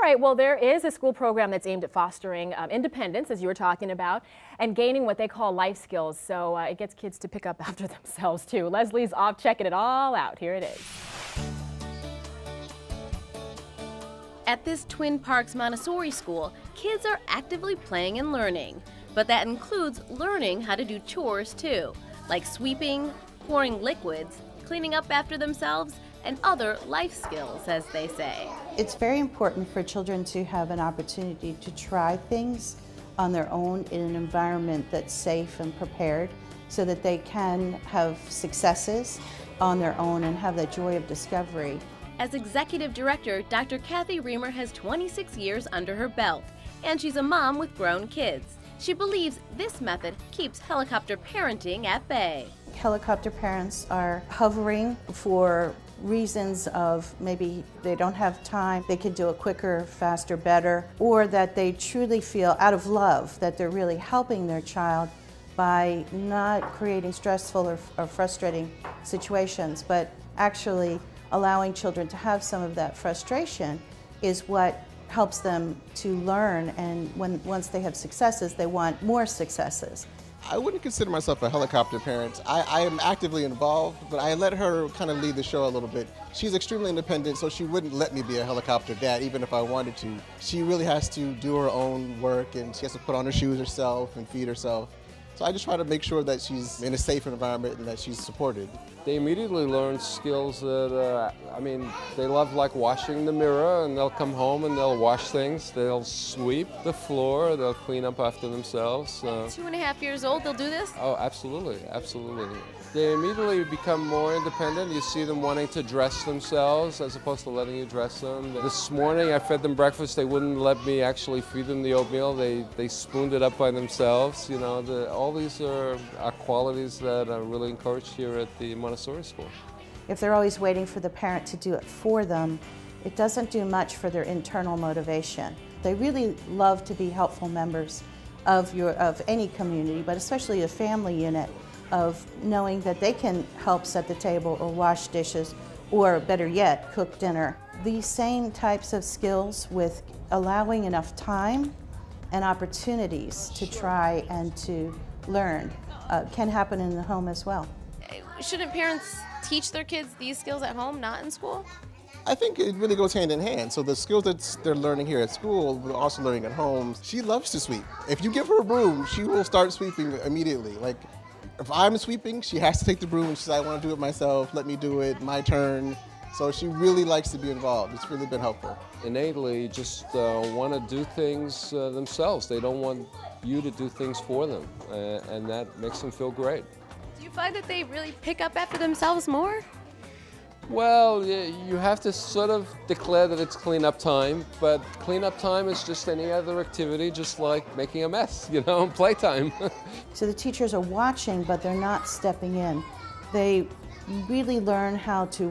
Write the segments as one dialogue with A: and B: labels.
A: right, well, there is a school program that's aimed at fostering independence, as you were talking about, and gaining what they call life skills. So it gets kids to pick up after themselves, too. Leslie's off checking it all out. Here it is.
B: At this Twin Parks Montessori school, kids are actively playing and learning. But that includes learning how to do chores, too, like sweeping, pouring liquids, cleaning up after themselves, and other life skills, as they say.
C: It's very important for children to have an opportunity to try things on their own in an environment that's safe and prepared so that they can have successes on their own and have that joy of discovery.
B: As executive director, Dr. Kathy Reamer has 26 years under her belt, and she's a mom with grown kids. She believes this method keeps helicopter parenting at bay.
C: Helicopter parents are hovering for reasons of maybe they don't have time, they could do it quicker, faster, better, or that they truly feel out of love that they're really helping their child by not creating stressful or frustrating situations, but actually allowing children to have some of that frustration is what helps them to learn, and once they have successes, they want more successes.
D: I wouldn't consider myself a helicopter parent. I am actively involved, but I let her kind of lead the show a little bit. She's extremely independent, so she wouldn't let me be a helicopter dad, even if I wanted to. She really has to do her own work, and she has to put on her shoes herself and feed herself. So I just try to make sure that she's in a safe environment and that she's supported.
E: They immediately learn skills that, they love, like washing the mirror, and they'll come home and they'll wash things. They'll sweep the floor, they'll clean up after themselves.
B: 2.5 years old, they'll do this?
E: Oh, absolutely, absolutely. They immediately become more independent. You see them wanting to dress themselves as opposed to letting you dress them. This morning I fed them breakfast. They wouldn't let me actually feed them the oatmeal. They spooned it up by themselves. You know, all these are qualities that are really encouraged here at the Montessori school.
C: If they're always waiting for the parent to do it for them, it doesn't do much for their internal motivation. They really love to be helpful members of any community, but especially a family unit, of knowing that they can help set the table or wash dishes, or better yet, cook dinner. These same types of skills, with allowing enough time and opportunities to try and to learn, can happen in the home as well.
B: Shouldn't parents teach their kids these skills at home, not in school?
D: I think it really goes hand in hand. So the skills that they're learning here at school, we're also learning at home. She loves to sweep. If you give her a broom, she will start sweeping immediately. Like, if I'm sweeping, she has to take the broom. She says, I want to do it myself, let me do it, my turn. So she really likes to be involved. It's really been helpful.
E: Innately just want to do things themselves. They don't want you to do things for them, and that makes them feel great.
B: Do you find that they really pick up after themselves more?
E: Well, you have to sort of declare that it's cleanup time, but cleanup time is just any other activity, just like making a mess, you know, playtime.
C: So the teachers are watching, but they're not stepping in. They really learn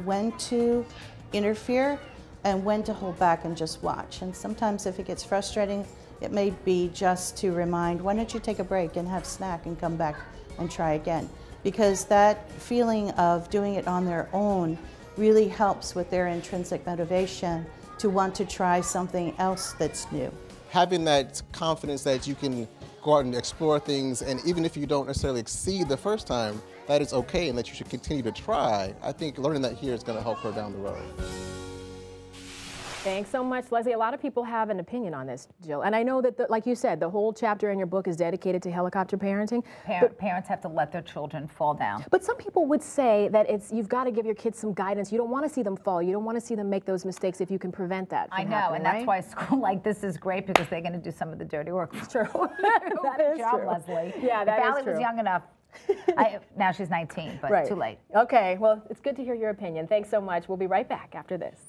C: when to interfere and when to hold back and just watch. And sometimes if it gets frustrating, it may be just to remind, why don't you take a break and have a snack and come back and try again? Because that feeling of doing it on their own really helps with their intrinsic motivation to want to try something else that's new.
D: Having that confidence that you can go out and explore things, and even if you don't necessarily exceed the first time, that it's okay and that you should continue to try. I think learning that here is going to help her down the road.
A: Thanks so much, Leslie. A lot of people have an opinion on this, Jill. And I know that, like you said, the whole chapter in your book is dedicated to helicopter parenting.
F: Parents have to let their children fall down.
A: But some people would say that you've got to give your kids some guidance. You don't want to see them fall. You don't want to see them make those mistakes if you can prevent that from happening,
F: and that's why school like this is great, because they're going to do some of the dirty work.
A: It's true.
F: That is true, Leslie.
A: Yeah, that
F: if
A: is
F: Allie
A: true.
F: was young enough, now she's 19, but
A: right.
F: Too late.
A: Okay, well, it's good to hear your opinion. Thanks so much. We'll be right back after this.